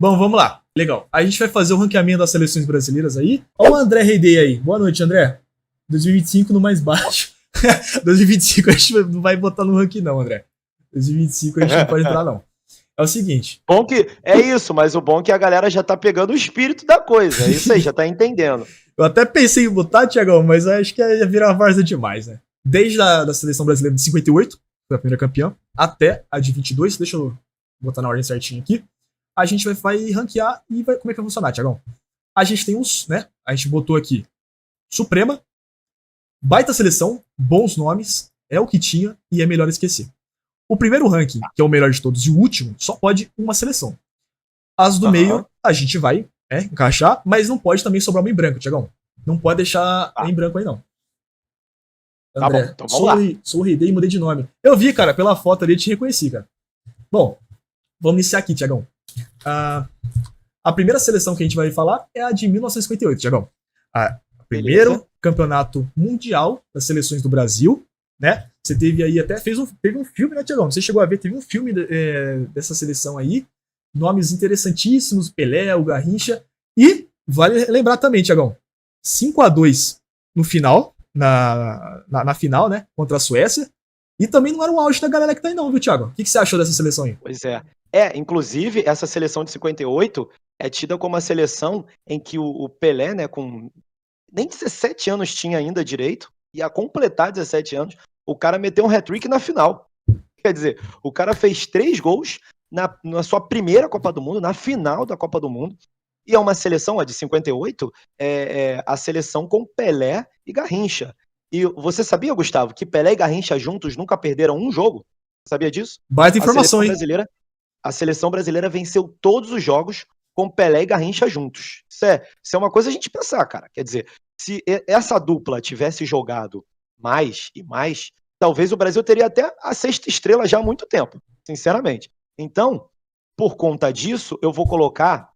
Bom, vamos lá. Legal. A gente vai fazer o ranqueamento das seleções brasileiras aí. Olha o André Reidei aí. Boa noite, André. 2025 no mais baixo. 2025 a gente não vai botar no ranking não, André. 2025 a gente não pode entrar não. É o seguinte. Bom que é isso, mas o bom é que a galera já tá pegando o espírito da coisa. É isso aí, já tá entendendo. Eu até pensei em botar, Thiagão, mas acho que ia virar várzea demais, né? Desde a da seleção brasileira de 58, foi a primeira campeã, até a de 22, deixa eu botar na ordem certinho aqui. A gente vai ranquear e como é que vai funcionar, Thiagão? A gente tem uns, né? A gente botou aqui Suprema, baita seleção, bons nomes, é o que tinha e é melhor esquecer. O primeiro ranking, que é o melhor de todos, e o último, só pode uma seleção. As do meio, a gente vai encaixar, mas não pode também sobrar uma em branco, Thiagão. Não pode deixar em branco aí, não. André, tá bom, então vamos lá. Sou o Reidei e mudei de nome. Eu vi, cara, pela foto ali, eu te reconheci, cara. Bom, vamos iniciar aqui, Thiagão. A primeira seleção que a gente vai falar é a de 1958, Thiagão. Primeiro campeonato mundial das seleções do Brasil, né? Você teve aí até, teve um filme, né, Thiagão? Você chegou a ver, teve um filme dessa seleção aí, nomes interessantíssimos, Pelé, o Garrincha, e vale lembrar também, Thiagão, 5-2 no final, na final, né, contra a Suécia, e também não era o auge da galera que tá aí não, viu, Thiago? O que você achou dessa seleção aí? Pois é. Inclusive, essa seleção de 58 é tida como a seleção em que o Pelé, né, com nem 17 anos tinha ainda direito, ia completar 17 anos, o cara meteu um hat-trick na final. Quer dizer, o cara fez 3 gols na sua primeira Copa do Mundo, na final da Copa do Mundo, e é uma seleção, a de 58, a seleção com Pelé e Garrincha. E você sabia, Gustavo, que Pelé e Garrincha juntos nunca perderam um jogo? Sabia disso? Baita informação, hein? A seleção brasileira venceu todos os jogos com Pelé e Garrincha juntos. Isso é uma coisa a gente pensar, cara. Quer dizer, se essa dupla tivesse jogado mais e mais, talvez o Brasil teria até a 6ª estrela já há muito tempo, sinceramente. Então, por conta disso, eu vou colocar,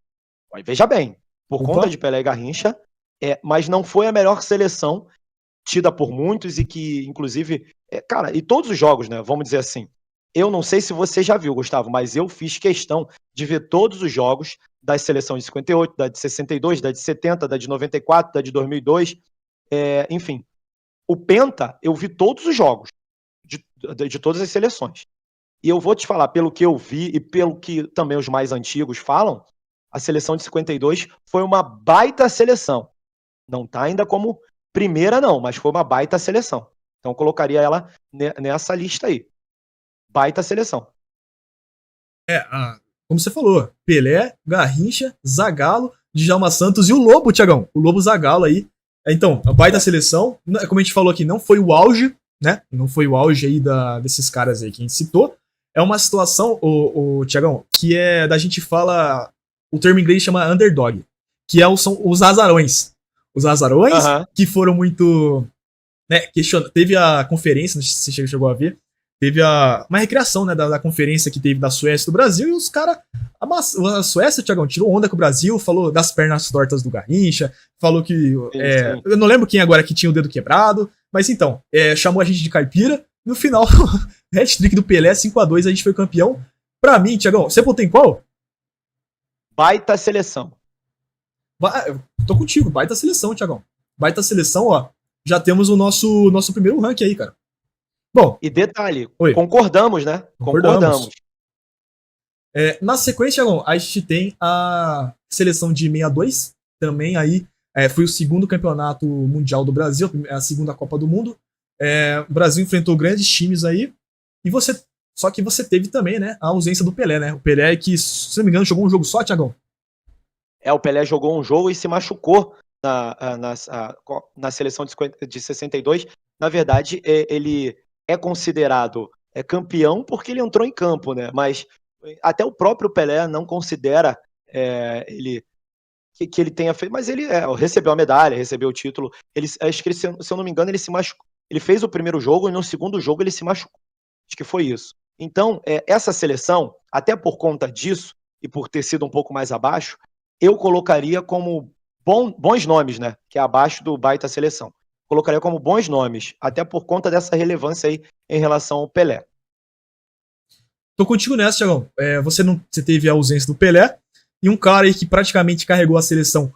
veja bem, por conta de Pelé e Garrincha, mas não foi a melhor seleção tida por muitos e que, inclusive, cara, e todos os jogos, né, vamos dizer assim, eu não sei se você já viu, Gustavo, mas eu fiz questão de ver todos os jogos das seleções de 58, da de 62, da de 70, da de 94, da de 2002, enfim. O Penta, eu vi todos os jogos de todas as seleções. E eu vou te falar, pelo que eu vi e pelo que também os mais antigos falam, a seleção de 52 foi uma baita seleção. Não tá ainda como primeira não, mas foi uma baita seleção. Então eu colocaria ela nessa lista aí. Baita seleção. Como você falou, Pelé, Garrincha, Zagallo, Djalma Santos e o Lobo, Thiagão. O Lobo Zagallo aí. Então, a baita seleção, como a gente falou aqui, não foi o auge, né? Não foi o auge aí desses caras aí que a gente citou. É uma situação, Thiagão, que da gente fala, o termo em inglês chama underdog, que são os azarões. Os azarões que foram muito, né, teve a conferência, não sei se você chegou a ver, teve uma recriação, né, da conferência que teve da Suécia e do Brasil, e os caras, a Suécia, Thiagão, tirou onda com o Brasil, falou das pernas tortas do Garrincha, falou que, eu não lembro quem agora que tinha o dedo quebrado, mas então, chamou a gente de caipira, no final, hat-trick do Pelé, 5-2, a gente foi campeão. Pra mim, Thiagão, você botou em qual? Baita seleção. Tô contigo, baita seleção, Thiagão. Baita seleção, ó, já temos o nosso primeiro ranking aí, cara. Bom. E detalhe, concordamos, né? Concordamos. Na sequência, a gente tem a seleção de 62, também aí foi o segundo campeonato mundial do Brasil, a segunda Copa do Mundo. O Brasil enfrentou grandes times aí, só que você teve também, né, a ausência do Pelé, né? O Pelé que, se não me engano, jogou um jogo só, Thiagão? O Pelé jogou um jogo e se machucou na seleção de 62. Na verdade, ele é considerado campeão porque ele entrou em campo, né? Mas até o próprio Pelé não considera que ele tenha feito, mas ele recebeu a medalha, recebeu o título. Acho que se eu não me engano, ele se machucou. Ele fez o primeiro jogo e no segundo jogo ele se machucou. Acho que foi isso. Então, essa seleção, até por conta disso e por ter sido um pouco mais abaixo, eu colocaria como bons nomes, né? Que é abaixo do baita seleção. Colocaria como bons nomes, até por conta dessa relevância aí em relação ao Pelé. Tô contigo nessa, Thiagão. Você teve a ausência do Pelé, E um cara aí que praticamente carregou a seleção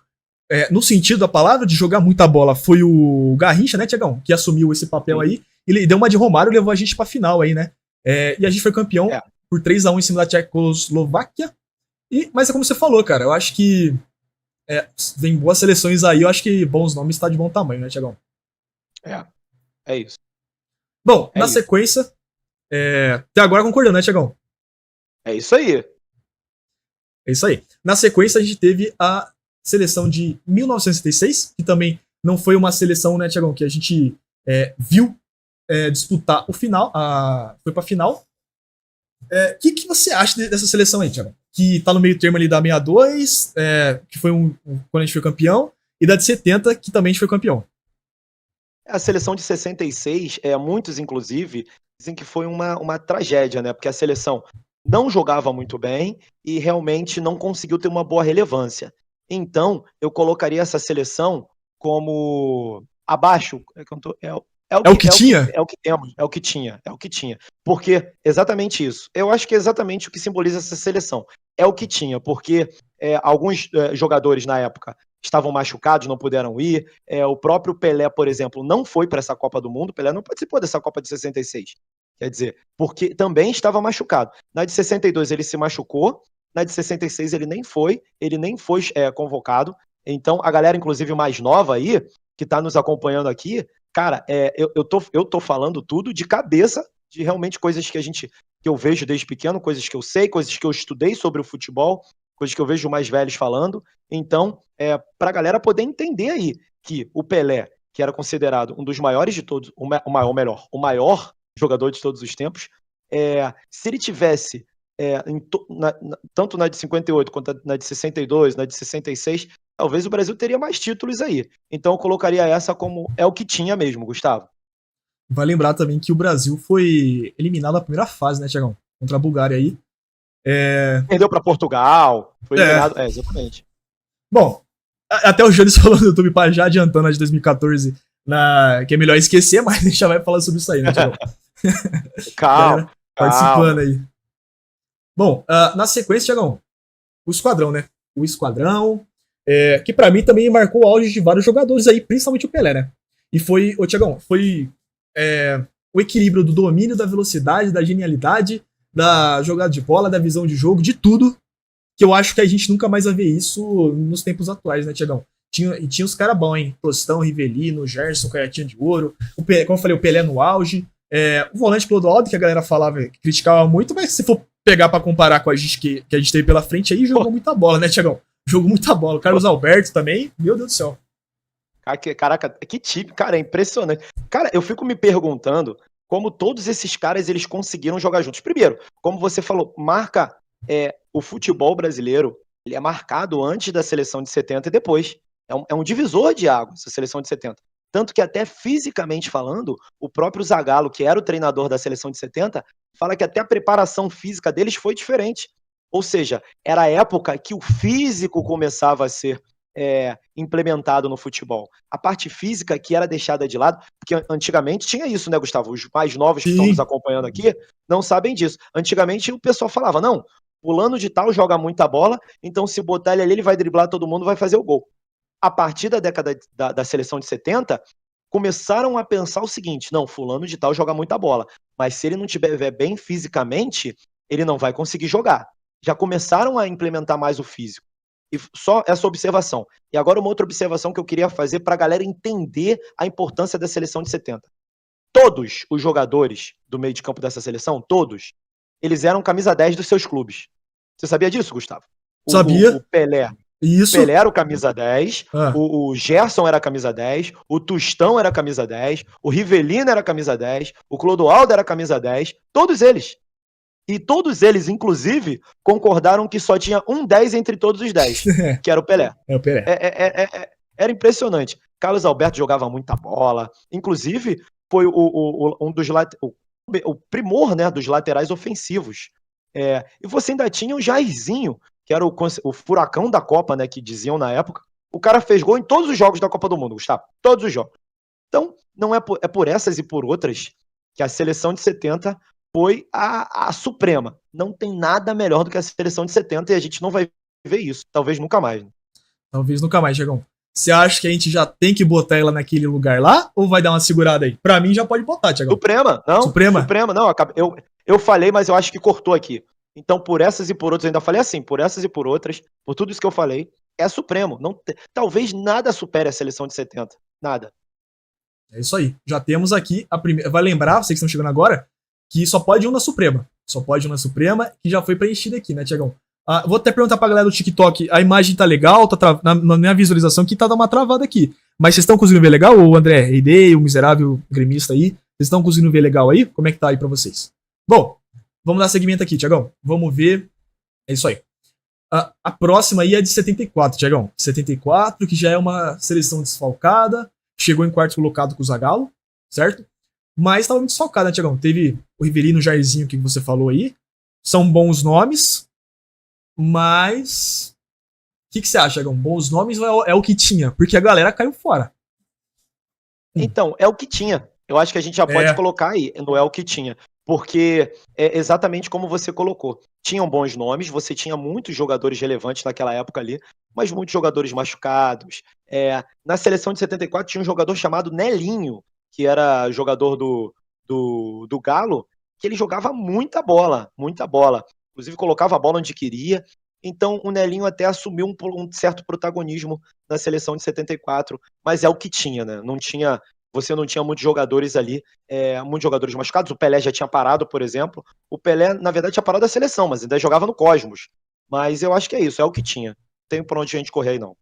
no sentido da palavra, de jogar muita bola, foi o Garrincha, né, Tiagão? Que assumiu esse papel aí. Ele deu uma de Romário e levou a gente pra final aí, né? E a gente foi campeão por 3-1 em cima da Tchecoslováquia. Mas é como você falou, cara, eu acho que vem boas seleções aí, eu acho que bons nomes tá de bom tamanho, né, Tiagão? É isso. Bom, na sequência, até agora concordando, né, Tiagão? É isso aí. É isso aí. Na sequência, a gente teve a seleção de 1966, que também não foi uma seleção, né, Tiagão, que a gente viu disputar o final, foi pra final. O que você acha dessa seleção aí, Tiagão? Que tá no meio termo ali da 62, que foi quando a gente foi campeão, e da de 70, que também a gente foi campeão. A seleção de 66, muitos, inclusive, dizem que foi uma tragédia, né? Porque a seleção não jogava muito bem e realmente não conseguiu ter uma boa relevância. Então, eu colocaria essa seleção como abaixo. É o que tinha? É o que temos, é o que tinha. Porque exatamente isso. Eu acho que é exatamente o que simboliza essa seleção. É o que tinha, porque alguns jogadores na época estavam machucados, não puderam ir. O próprio Pelé, por exemplo, não foi para essa Copa do Mundo. O Pelé não participou dessa Copa de 66. Quer dizer, porque também estava machucado. Na de 62 ele se machucou, na de 66 ele nem foi convocado. Então, a galera, inclusive, mais nova aí, que está nos acompanhando aqui, cara, eu tô falando tudo de cabeça, de realmente coisas que eu vejo desde pequeno, coisas que eu sei, coisas que eu estudei sobre o futebol, coisas que eu vejo mais velhos falando. Então, para a galera poder entender aí que o Pelé, que era considerado um dos maiores de todos, o maior jogador de todos os tempos, se ele tivesse tanto na de 58 quanto na de 62, na de 66, talvez o Brasil teria mais títulos aí. Então eu colocaria essa como é o que tinha mesmo, Gustavo. Vai lembrar também que o Brasil foi eliminado na primeira fase, né, Tiagão? Contra a Bulgária aí. Perdeu para Portugal, foi eliminado. Exatamente. Bom, até o Jones falou no YouTube, já adiantando a de 2014, que é melhor esquecer, mas a gente já vai falar sobre isso aí, né, Tiagão? Calma. Participando aí. Bom, na sequência, Tiagão, o Esquadrão, né? O Esquadrão, que pra mim também marcou o auge de vários jogadores aí, principalmente o Pelé, né? E foi, Tiagão, foi o equilíbrio do domínio, da velocidade, da genialidade, da jogada de bola, da visão de jogo, de tudo, que eu acho que a gente nunca mais vai ver isso nos tempos atuais, né, Tiagão? Tinha os caras bons, hein? Tostão, Rivelino, Gerson, Canhotinha de Ouro, como eu falei, o Pelé no auge, o volante Clodoaldo, que a galera falava, criticava muito, mas se for pegar pra comparar com a gente que a gente teve pela frente aí, jogou muita bola, né, Tiagão? Jogou muita bola. Carlos Alberto também, meu Deus do céu. Caraca, que time, cara, é impressionante. Cara, eu fico me perguntando como todos esses caras eles conseguiram jogar juntos. Primeiro, como você falou, o futebol brasileiro, ele é marcado antes da seleção de 70 e depois. É um divisor de águas, essa seleção de 70. Tanto que até fisicamente falando, o próprio Zagallo, que era o treinador da seleção de 70, fala que até a preparação física deles foi diferente. Ou seja, era a época que o físico começava a ser implementado no futebol. A parte física que era deixada de lado, porque antigamente tinha isso, né, Gustavo? Os mais novos que estão nos acompanhando aqui não sabem disso. Antigamente o pessoal falava, não, fulano de tal joga muita bola, então se botar ele ali, ele vai driblar todo mundo, vai fazer o gol. A partir da década da seleção de 70, começaram a pensar o seguinte, não, fulano de tal joga muita bola, mas se ele não estiver bem fisicamente, ele não vai conseguir jogar. Já começaram a implementar mais o físico. E só essa observação. E agora uma outra observação que eu queria fazer para a galera entender a importância da seleção de 70. Todos os jogadores do meio de campo dessa seleção, todos, eles eram camisa 10 dos seus clubes. Você sabia disso, Gustavo? Sabia. O Pelé. Isso. O Pelé era o camisa 10, o Gerson era camisa 10, o Tostão era camisa 10, o Rivelino era camisa 10, o Clodoaldo era camisa 10, todos eles. E todos eles, inclusive, concordaram que só tinha um 10 entre todos os 10, que era o Pelé. É o Pelé. Era impressionante. Carlos Alberto jogava muita bola, inclusive foi o primor, né, dos laterais ofensivos. E você ainda tinha o Jairzinho, que era o furacão da Copa, né, que diziam na época. O cara fez gol em todos os jogos da Copa do Mundo, Gustavo. Todos os jogos. Então, não é por essas e por outras que a seleção de 70 foi a suprema. Não tem nada melhor do que a seleção de 70 e a gente não vai ver isso. Talvez nunca mais. Talvez nunca mais, Tiagão. Você acha que a gente já tem que botar ela naquele lugar lá? Ou vai dar uma segurada aí? Pra mim já pode botar, Tiagão. Suprema, não. Suprema? Suprema, não. Eu falei, mas eu acho que cortou aqui. Então, por essas e por outras, eu ainda falei assim, por essas e por outras, por tudo isso que eu falei, é Supremo. Não, talvez nada supere a seleção de 70. Nada. É isso aí. Já temos aqui a primeira. Vai lembrar, vocês que estão chegando agora, que só pode um na Suprema. Só pode um na Suprema, que já foi preenchida aqui, né, Tiagão? Vou até perguntar pra galera do TikTok, a imagem tá legal, na minha visualização aqui tá dando uma travada aqui. Mas vocês estão conseguindo ver legal? O André Reidei, o miserável gremista aí, vocês estão conseguindo ver legal aí? Como é que tá aí pra vocês? Bom, vamos dar seguimento aqui, Tiagão. Vamos ver. É isso aí. A próxima aí é de 74, Tiagão. 74, que já é uma seleção desfalcada, chegou em quarto colocado com o Zagallo, certo? Mas estava muito desfalcada, né, Tiagão? Teve o Rivelino, o Jairzinho, que você falou aí. São bons nomes, mas o que você acha, Tiagão? Bons nomes ou é o que tinha? Porque a galera caiu fora. Então, é o que tinha. Eu acho que a gente já pode colocar aí, não é o que tinha. Porque é exatamente como você colocou. Tinham bons nomes, você tinha muitos jogadores relevantes naquela época ali, mas muitos jogadores machucados. Na seleção de 74 tinha um jogador chamado Nelinho, que era jogador do Galo, que ele jogava muita bola. Inclusive colocava a bola onde queria. Então o Nelinho até assumiu um certo protagonismo na seleção de 74, mas é o que tinha, né? Você não tinha muitos jogadores ali, muitos jogadores machucados. O Pelé já tinha parado, por exemplo. O Pelé, na verdade, tinha parado da seleção, mas ainda jogava no Cosmos. Mas eu acho que é isso, é o que tinha. Não tem pra onde a gente correr aí, não.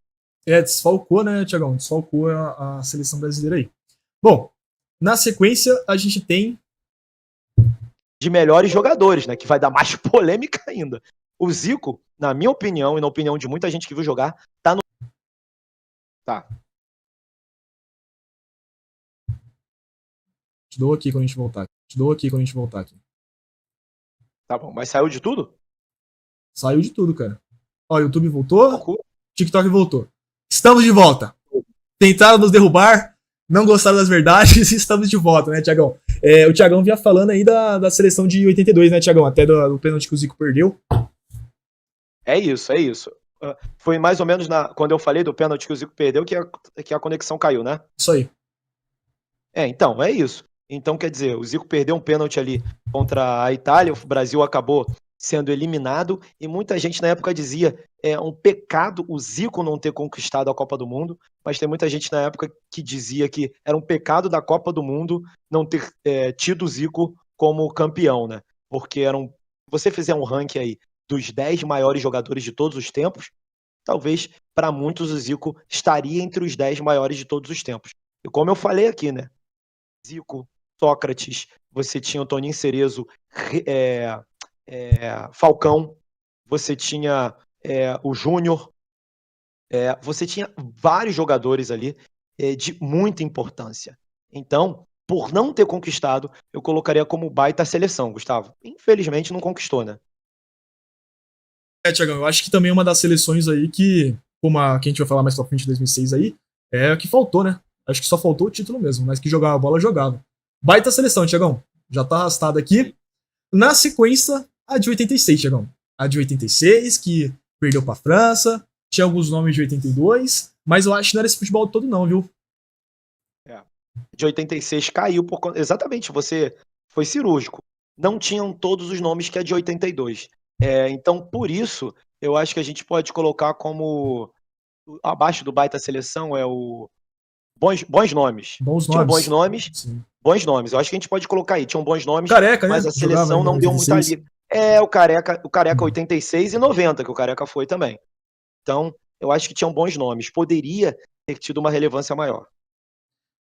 Desfalcou, né, Tiagão? Desfalcou a seleção brasileira aí. Bom, na sequência, a gente tem de melhores jogadores, né? Que vai dar mais polêmica ainda. O Zico, na minha opinião, e na opinião de muita gente que viu jogar, tá no. Tá. Te dou aqui quando a gente voltar. Tá bom, mas saiu de tudo? Saiu de tudo, cara. Ó, o YouTube voltou, Cool. TikTok voltou. Estamos de volta. Tentaram nos derrubar, não gostaram das verdades e estamos de volta, né, Tiagão? O Tiagão vinha falando aí da seleção de 82, né, Tiagão? Até do pênalti que o Zico perdeu. É isso. Foi mais ou menos quando eu falei do pênalti que o Zico perdeu que a conexão caiu, né? Isso aí. Então, é isso. Então, quer dizer, o Zico perdeu um pênalti ali contra a Itália, o Brasil acabou sendo eliminado, e muita gente na época dizia um pecado o Zico não ter conquistado a Copa do Mundo, mas tem muita gente na época que dizia que era um pecado da Copa do Mundo não ter tido o Zico como campeão, né? Porque se você fizer um ranking aí dos 10 maiores jogadores de todos os tempos, talvez para muitos o Zico estaria entre os 10 maiores de todos os tempos. E como eu falei aqui, né? Zico, Sócrates, você tinha o Toninho Cerezo, Falcão, você tinha o Júnior, você tinha vários jogadores ali de muita importância. Então, por não ter conquistado, eu colocaria como baita seleção, Gustavo. Infelizmente não conquistou, né? Tiagão, eu acho que também é uma das seleções aí que, como a que a gente vai falar mais pra frente de 2006 aí, é a que faltou, né? Acho que só faltou o título mesmo, mas que jogava bola, jogava. Baita seleção, Tiagão. Já tá arrastado aqui. Na sequência, a de 86, Tiagão. A de 86, que perdeu pra França. Tinha alguns nomes de 82, mas eu acho que não era esse futebol todo não, viu? De 86 caiu por conta. Exatamente, você foi cirúrgico. Não tinham todos os nomes que é de 82. Então, por isso, eu acho que a gente pode colocar como abaixo do baita seleção bons nomes. Tinham bons nomes. Sim. Bons nomes. Eu acho que a gente pode colocar aí. Tinham bons nomes, Careca, mas né? A seleção não deu muita liga. O Careca 86 e 90, que o Careca foi também. Então, eu acho que tinham bons nomes. Poderia ter tido uma relevância maior.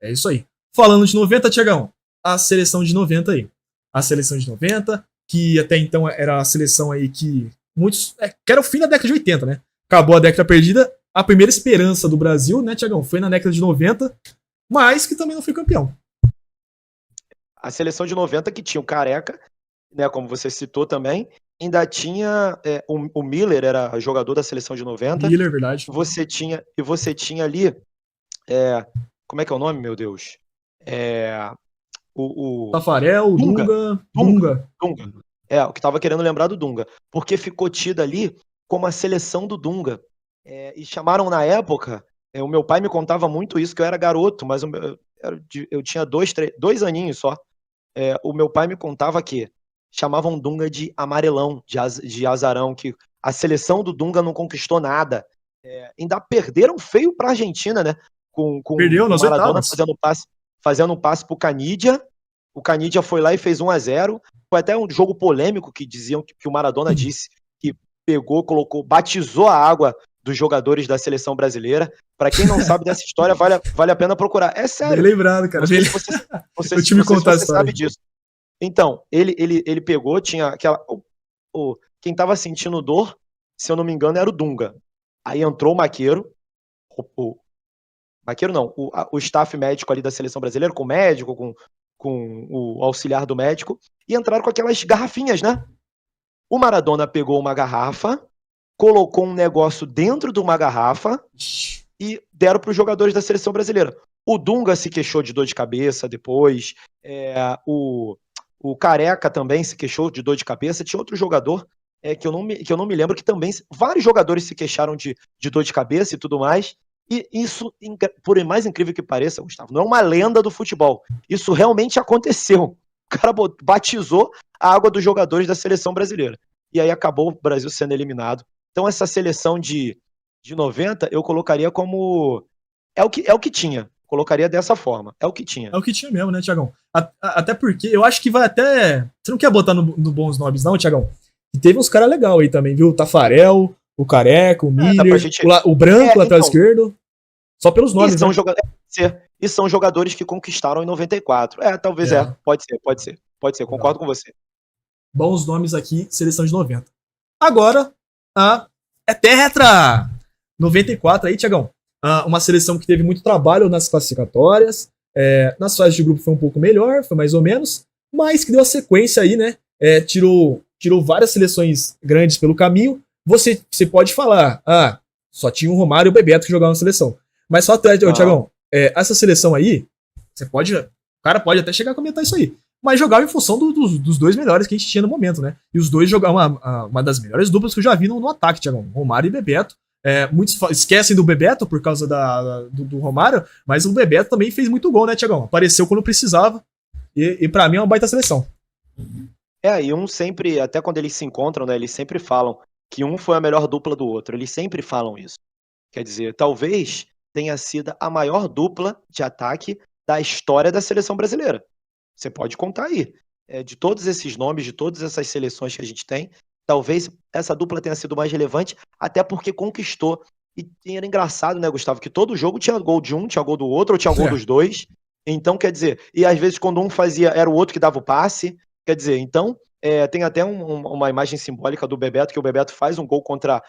É isso aí. Falando de 90, Tiagão, a seleção de 90 aí. A seleção de 90, que até então era a seleção aí que muitos... que era o fim da década de 80, né? Acabou a década perdida. A primeira esperança do Brasil, né, Tiagão, foi na década de 90, mas que também não foi campeão. A seleção de 90 que tinha o Careca, né, como você citou também, ainda tinha o Miller, era jogador da seleção de 90. Miller, verdade. Você tinha ali como é que é o nome, meu Deus? Tafarel, Dunga. O que tava querendo lembrar do Dunga. Porque ficou tido ali como a seleção do Dunga. E chamaram na época, o meu pai me contava muito isso, que eu era garoto, mas eu tinha 2 aninhos só. O meu pai me contava que chamavam Dunga de amarelão, de azarão, que a seleção do Dunga não conquistou nada. Ainda perderam feio para a Argentina, né? Com Perdeu o nas Maradona oitavas. fazendo um passe pro Canidia. O Canidia foi lá e fez 1-0. Foi até um jogo polêmico que diziam que o Maradona disse que pegou, colocou, batizou a água dos jogadores da seleção brasileira. Para quem não sabe dessa história, vale a pena procurar. É sério. Bem lembrado, cara. Não sei se você sabe disso. Então, ele pegou, tinha aquela. Quem tava sentindo dor, se eu não me engano, era o Dunga. Aí entrou o Maqueiro, Maqueiro não, o staff médico ali da seleção brasileira, com o médico, com o auxiliar do médico, e entraram com aquelas garrafinhas, né? O Maradona pegou uma garrafa, colocou um negócio dentro de uma garrafa e deram para os jogadores da seleção brasileira. O Dunga se queixou de dor de cabeça depois, o Careca também se queixou de dor de cabeça, tinha outro jogador que eu não me lembro, que também, vários jogadores se queixaram de dor de cabeça e tudo mais, e isso, por mais incrível que pareça, Gustavo, não é uma lenda do futebol, isso realmente aconteceu. O cara batizou a água dos jogadores da seleção brasileira, e aí acabou o Brasil sendo eliminado. Então essa seleção de 90, eu colocaria como, é o que tinha, colocaria dessa forma, é o que tinha. É o que tinha mesmo, né, Tiagão? Até porque eu acho que vai até. Você não quer botar no bons nomes, não, Tiagão? E teve uns caras legais aí também, viu? O Tafarel, o Careca, o Miller, o Branco, lateral esquerdo. Só pelos nomes, e são jogadores que conquistaram em 94. Talvez pode ser, concordo com você. Bons nomes aqui, seleção de 90. Agora, é tetra! 94 aí, Tiagão. Uma seleção que teve muito trabalho nas classificatórias. Nas fases de grupo foi um pouco melhor, foi mais ou menos, mas que deu a sequência aí, né? Tirou várias seleções grandes pelo caminho. Você pode falar, só tinha o Romário e o Bebeto que jogavam na seleção. Mas só até, Tiagão, essa seleção aí, o cara pode até chegar a comentar isso aí, mas jogava em função dos dois melhores que a gente tinha no momento, né? E os dois jogavam uma das melhores duplas que eu já vi no ataque, Tiagão, Romário e Bebeto. Muitos esquecem do Bebeto por causa do Romário, mas o Bebeto também fez muito gol, né, Tiagão? Apareceu quando precisava, e pra mim é uma baita seleção. E um sempre, até quando eles se encontram, né, eles sempre falam que um foi a melhor dupla do outro, eles sempre falam isso. Quer dizer, talvez tenha sido a maior dupla de ataque da história da seleção brasileira. Você pode contar aí. De todos esses nomes, de todas essas seleções que a gente tem, talvez essa dupla tenha sido mais relevante, até porque conquistou. E era engraçado, né, Gustavo, que todo jogo tinha gol de um, tinha gol do outro, ou tinha gol dos dois. Então, quer dizer, e às vezes quando um fazia, era o outro que dava o passe. Quer dizer, então, tem até uma imagem simbólica do Bebeto, que o Bebeto faz um gol contra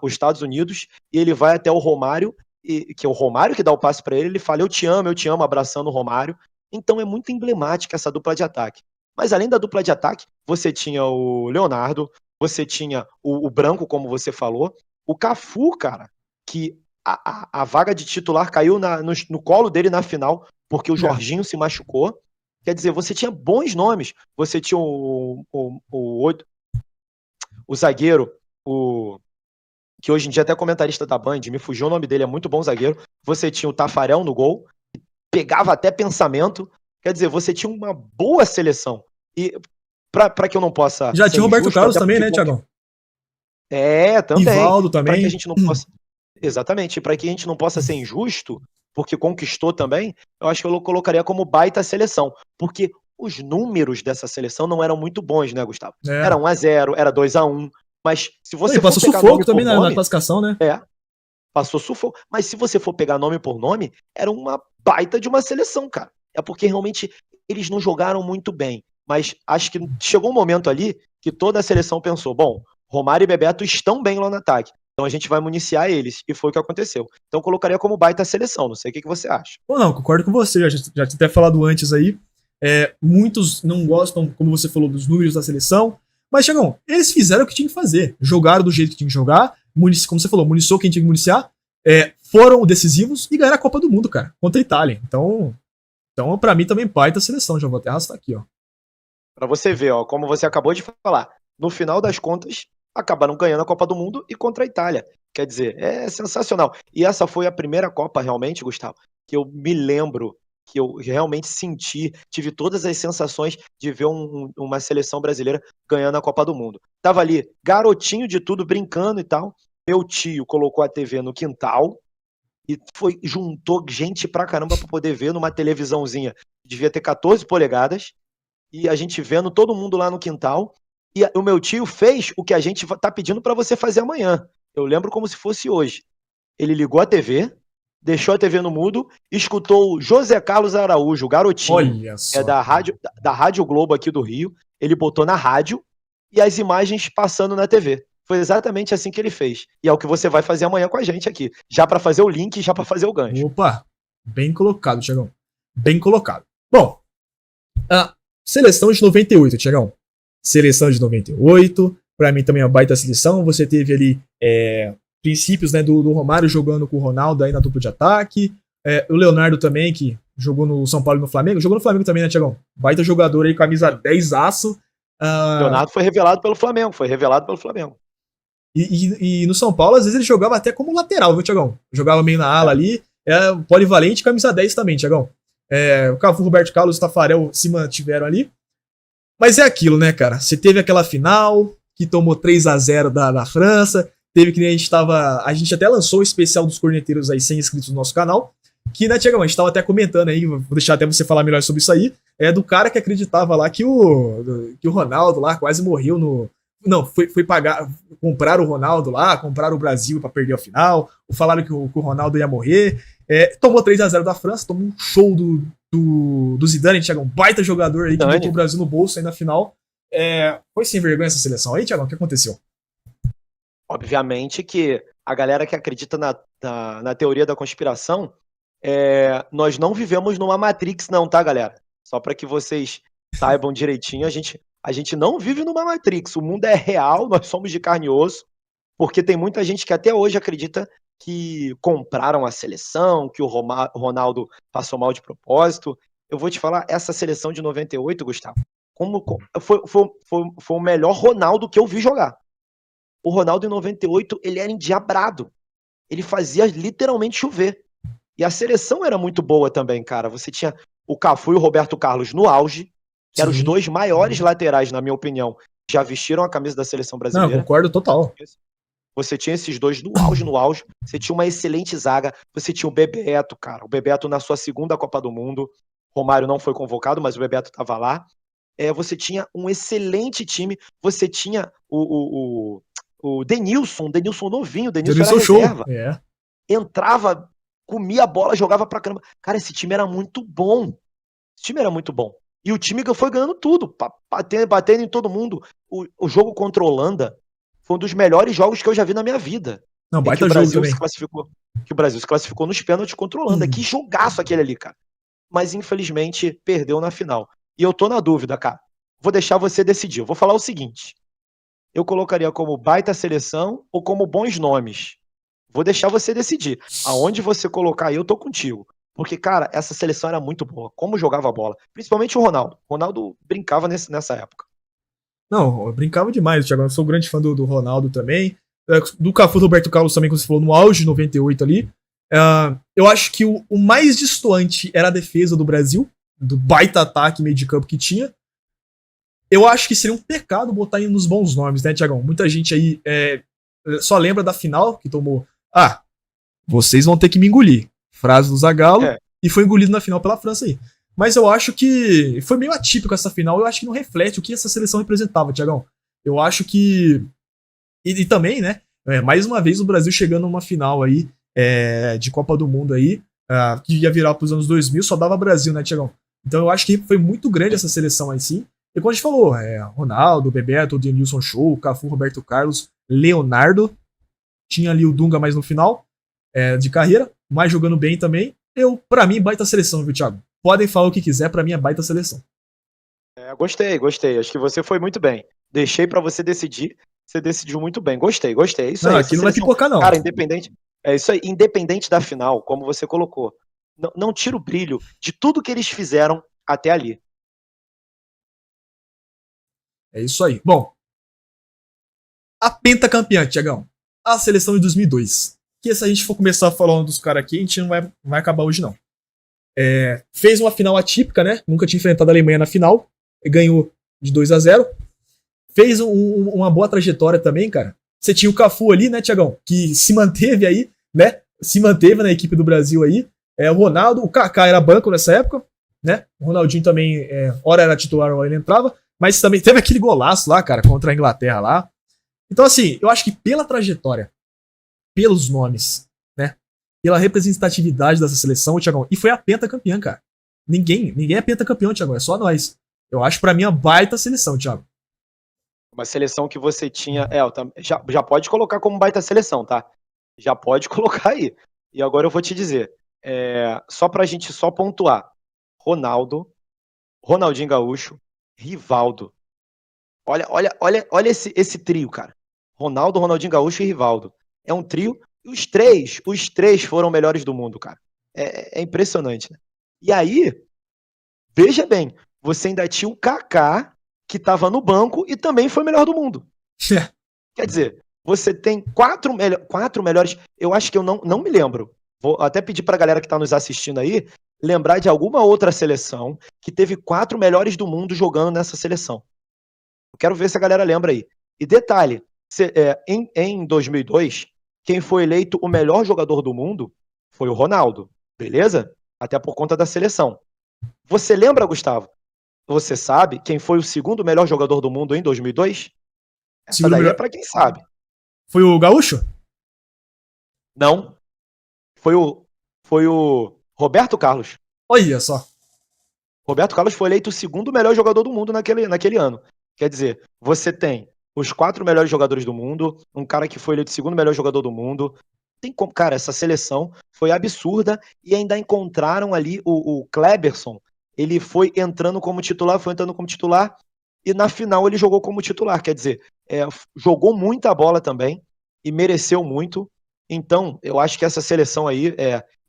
os Estados Unidos, e ele vai até o Romário, que é o Romário que dá o passe para ele fala, eu te amo, abraçando o Romário. Então é muito emblemática essa dupla de ataque. Mas além da dupla de ataque, você tinha o Leonardo, você tinha o Branco, como você falou, o Cafu, cara, que a vaga de titular caiu no colo dele na final, porque o Jorginho se machucou. Quer dizer, você tinha bons nomes. Você tinha o zagueiro, que hoje em dia até é comentarista da Band, me fugiu o nome dele, é muito bom zagueiro. Você tinha o Tafarel no gol, pegava até pensamento. Quer dizer, você tinha uma boa seleção. E pra que eu não possa... Já tinha o Roberto Carlos também, né, Tiagão? Também. Ivaldo também. Pra que a gente não possa... Exatamente, para que a gente não possa ser injusto, porque conquistou também, eu acho que eu colocaria como baita seleção. Porque os números dessa seleção não eram muito bons, né, Gustavo? Era 1-0, era 2-1. Mas se você for pegar sufoco também na classificação, né? Passou sufoco. Mas se você for pegar nome por nome, era uma baita de uma seleção, cara. É porque realmente eles não jogaram muito bem. Mas acho que chegou um momento ali que toda a seleção pensou, bom, Romário e Bebeto estão bem lá no ataque. Então a gente vai municiar eles. E foi o que aconteceu. Então eu colocaria como baita seleção. Não sei o que você acha. Não, concordo com você. Já tinha até falado antes aí. Muitos não gostam, como você falou, dos números da seleção. Mas, Tiagão, eles fizeram o que tinha que fazer. Jogaram do jeito que tinha que jogar. Como você falou, municiou quem tinha que municiar. Foram decisivos e ganharam a Copa do Mundo, cara. Contra a Itália. Então pra mim também baita seleção. Já vou até arrastar aqui, ó. Pra você ver, ó, como você acabou de falar. No final das contas, acabaram ganhando a Copa do Mundo e contra a Itália. Quer dizer, é sensacional. E essa foi a primeira Copa, realmente, Gustavo, que eu me lembro, que eu realmente senti, tive todas as sensações de ver uma seleção brasileira ganhando a Copa do Mundo. Tava ali, garotinho de tudo, brincando e tal. Meu tio colocou a TV no quintal e juntou gente pra caramba pra poder ver numa televisãozinha. Devia ter 14 polegadas. E a gente vendo todo mundo lá no quintal. E o meu tio fez o que a gente tá pedindo pra você fazer amanhã. Eu lembro como se fosse hoje. Ele ligou a TV, deixou a TV no mudo, escutou o José Carlos Araújo, o garotinho, Olha que é só. da Rádio Globo aqui do Rio. Ele botou na rádio e as imagens passando na TV. Foi exatamente assim que ele fez. E é o que você vai fazer amanhã com a gente aqui. Já pra fazer o link, já pra fazer o gancho. Opa, bem colocado, Tiagão. Bem colocado. Bom, a seleção de 98, Tiagão. Seleção de 98, pra mim também é uma baita seleção. Você teve ali princípios, né, do Romário jogando com o Ronaldo aí na dupla de ataque. O Leonardo também, que jogou no São Paulo e no Flamengo. Jogou no Flamengo também, né, Tiagão? Baita jogador aí, camisa 10 aço. Leonardo foi revelado pelo Flamengo. E no São Paulo, às vezes ele jogava até como lateral, viu, Tiagão? Jogava meio na ala ali. Polivalente, camisa 10 também, Tiagão. O Cafu, Roberto Carlos e o Tafarel se mantiveram ali. Mas é aquilo, né, cara? Você teve aquela final que tomou 3-0 da França. Teve que nem a gente tava. A gente até lançou o especial dos corneteiros aí sem inscritos no nosso canal. Que, né, Tiagão, a gente tava até comentando aí, vou deixar até você falar melhor sobre isso aí. Do cara que acreditava lá que o Ronaldo lá quase morreu no. Não, foi pagar, comprar o Ronaldo lá, comprar o Brasil pra perder a final. Falaram que o Ronaldo ia morrer. Tomou 3-0 da França, tomou um show do Zidane, Thiago, um baita jogador aí que botou o Brasil no bolso aí na final. Foi sem vergonha essa seleção aí, Thiago? O que aconteceu? Obviamente que a galera que acredita na teoria da conspiração, nós não vivemos numa Matrix não, tá, galera? Só para que vocês saibam direitinho, a gente não vive numa Matrix. O mundo é real, nós somos de carne e osso, porque tem muita gente que até hoje acredita que compraram a seleção, que o Ronaldo passou mal de propósito. Eu vou te falar, essa seleção de 98, Gustavo, foi o melhor Ronaldo que eu vi jogar. O Ronaldo em 98, ele era endiabrado. Ele fazia literalmente chover. E a seleção era muito boa também, cara. Você tinha o Cafu e o Roberto Carlos no auge, que eram os dois maiores laterais, na minha opinião, já vestiram a camisa da seleção brasileira. Não, concordo total. Você tinha esses dois no auge. Você tinha uma excelente zaga. Você tinha o Bebeto, cara. O Bebeto na sua segunda Copa do Mundo. Romário não foi convocado, mas o Bebeto estava lá. Você tinha um excelente time. Você tinha o Denilson novinho. O Denilson era reserva. Entrava, comia a bola, jogava pra caramba. Cara, esse time era muito bom. E o time foi ganhando tudo, batendo em todo mundo. O jogo contra a Holanda foi um dos melhores jogos que eu já vi na minha vida. Não, baita jogo também. Que o Brasil se classificou nos pênaltis contra a Holanda. Que jogaço aquele ali, cara. Mas infelizmente perdeu na final. E eu tô na dúvida, cara. Vou deixar você decidir. Eu vou falar o seguinte. Eu colocaria como baita seleção ou como bons nomes. Vou deixar você decidir. Aonde você colocar, eu tô contigo. Porque, cara, essa seleção era muito boa. Como jogava a bola. Principalmente o Ronaldo. O Ronaldo brincava nessa época. Não, eu brincava demais, Thiago. Eu sou um grande fã do Ronaldo também. Do Cafu, do Roberto Carlos também, como você falou, no auge de 98 ali. Eu acho que o mais destoante era a defesa do Brasil, do baita ataque meio de campo que tinha. Eu acho que seria um pecado botar nos bons nomes, né, Thiagão? Muita gente aí só lembra da final, que tomou... vocês vão ter que me engolir. Frase do Zagallo. E foi engolido na final pela França aí. Mas eu acho que foi meio atípico essa final. Eu acho que não reflete o que essa seleção representava, Thiagão. Eu acho que... E também, né, mais uma vez o Brasil chegando numa final aí de Copa do Mundo aí, que ia virar pros anos 2000, só dava Brasil, né, Thiagão? Então eu acho que foi muito grande essa seleção aí sim. E como a gente falou, Ronaldo, Bebeto, Denilson Show, Cafu, Roberto Carlos, Leonardo, tinha ali o Dunga mais no final de carreira, mas jogando bem também. Pra mim, baita seleção, viu, Thiago? Podem falar o que quiser, pra mim é baita seleção. Gostei. Acho que você foi muito bem. Deixei pra você decidir. Você decidiu muito bem. Gostei. É isso aí. Aqui não vai pipocar, não. Cara, independente. É isso aí. Independente da final, como você colocou. Não tira o brilho de tudo que eles fizeram até ali. É isso aí. Bom, A pentacampeã, Tiagão. A seleção de 2002. Que se a gente for começar falando dos caras aqui, a gente não vai acabar hoje, não. Fez uma final atípica, né? Nunca tinha enfrentado a Alemanha na final. Ganhou de 2-0. Fez uma boa trajetória também, cara. Você tinha o Cafu ali, né, Tiagão? Que se manteve aí, né? Se manteve na equipe do Brasil aí. O Ronaldo, o Kaká era banco nessa época, né? O Ronaldinho também, hora era titular, hora ele entrava. Mas também teve aquele golaço lá, cara, contra a Inglaterra lá. Então, assim, eu acho que pela trajetória, pelos nomes, né? Pela representatividade dessa seleção, Tiagão. E foi a pentacampeã, cara. Ninguém é pentacampeão, Tiagão. É só nós. Eu acho pra mim a baita seleção, Thiago. Uma seleção que você tinha. Já pode colocar como baita seleção, tá? Já pode colocar aí. E agora eu vou te dizer. Só pra gente só pontuar. Ronaldo, Ronaldinho Gaúcho, Rivaldo. Olha esse trio, cara. Ronaldo, Ronaldinho Gaúcho e Rivaldo. É um trio. E os três foram melhores do mundo, cara. É impressionante, né? E aí, veja bem, você ainda tinha o Kaká, que estava no banco e também foi o melhor do mundo. Quer dizer, você tem quatro melhores. Eu acho que eu não me lembro. Vou até pedir para a galera que está nos assistindo aí lembrar de alguma outra seleção que teve 4 melhores do mundo jogando nessa seleção. Eu quero ver se a galera lembra aí. E detalhe, em 2002, quem foi eleito o melhor jogador do mundo foi o Ronaldo, beleza? Até por conta da seleção. Você lembra, Gustavo? Você sabe quem foi o segundo melhor jogador do mundo em 2002? Essa daí é pra quem sabe. Foi o Gaúcho? Não. Foi o Roberto Carlos. Olha só. Roberto Carlos foi eleito o segundo melhor jogador do mundo naquele ano. Quer dizer, você tem os 4 melhores jogadores do mundo, um cara que foi eleito o segundo melhor jogador do mundo. Tem como, cara, essa seleção foi absurda e ainda encontraram ali o Kleberson. Ele foi entrando como titular e na final ele jogou como titular. Quer dizer, jogou muita bola também e mereceu muito. Então, eu acho que essa seleção aí,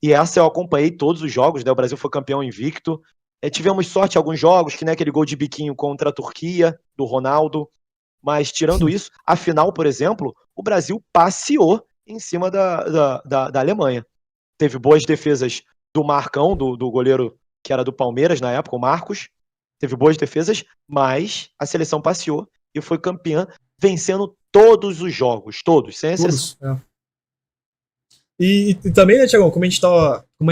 e essa eu acompanhei todos os jogos, né? O Brasil foi campeão invicto. Tivemos sorte em alguns jogos, que nem aquele gol de biquinho contra a Turquia, do Ronaldo. Mas, tirando isso, a final, por exemplo, o Brasil passeou em cima da Alemanha. Teve boas defesas do Marcão, do goleiro que era do Palmeiras na época, o Marcos. Teve boas defesas, mas a seleção passeou e foi campeã, vencendo todos os jogos, todos, sem exceção. E também, né, Thiago, como a